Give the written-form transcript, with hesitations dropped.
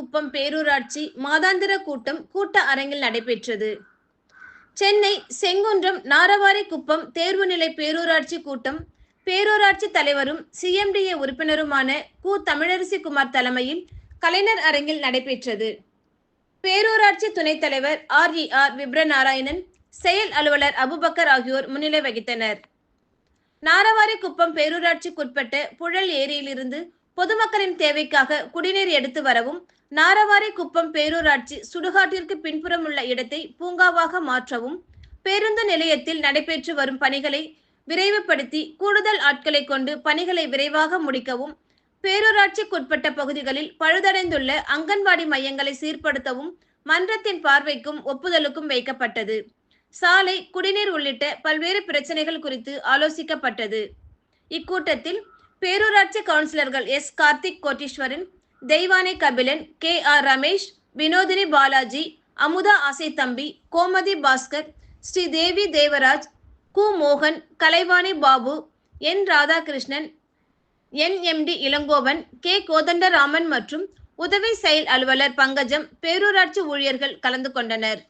குப்பம் பேரூராட்சி மாதாந்திர கூட்டம் கூட்ட அரங்கில் நடைபெற்றது. சென்னை செங்குன்றம் நாரவாரிக்குப்பம் தேர்வுநிலை பேரூராட்சி கூட்டம் பேரூராட்சி தலைவரும் CMDA உறுப்பினருமான கு. தமிழரசிகுமார் தலைமையில் கலைஞர் அரங்கில் நடைபெற்றது. பேரூராட்சி துணைத் தலைவர் RER விப்ரநாராயணன், செயல் அலுவலர் அபுபக்கர் ஆகியோர் முன்னிலை வகித்தனர். நாரவாரிக்குப்பம் பேரூராட்சிக்குட்பட்ட புழல் ஏரியிலிருந்து பொதுமக்களின் தேவைக்காக குடிநீர் எடுத்து வரவும், நாரவாரிக்குப்பம் பேரூராட்சி சுடுகாட்டிற்கு பின்புறம் உள்ள இடத்தை பூங்காவாக மாற்றவும், பேருந்து நிலையத்தில் நடைபெற்று வரும் பணிகளை விரைவுபடுத்தி கூடுதல் ஆட்களை கொண்டு பணிகளை விரைவாக முடிக்கவும், பேரூராட்சிக்குட்பட்ட பகுதிகளில் பழுதடைந்துள்ள அங்கன்வாடி மையங்களை சீர்படுத்தவும் மன்றத்தின் பார்வைக்கும் ஒப்புதலுக்கும் வைக்கப்பட்டது. சாலை, குடிநீர் உள்ளிட்ட பல்வேறு பிரச்சனைகள் குறித்து ஆலோசிக்கப்பட்டது. இக்கூட்டத்தில் பேரூராட்சி கவுன்சிலர்கள் எஸ். கார்த்திக் கோட்டீஸ்வரன், தெய்வானை கபிலன், KR ரமேஷ், வினோதினி பாலாஜி, அமுதா ஆசைத்தம்பி, கோமதி பாஸ்கர், ஸ்ரீதேவி தேவராஜ், கு. மோகன், Kalaivani Babu, N. Radhakrishnan, NMD Elangovan, K. Kothandaraman மற்றும் உதவி செயல் அலுவலர் பங்கஜம், பேரூராட்சி ஊழியர்கள் கலந்து கொண்டனர்.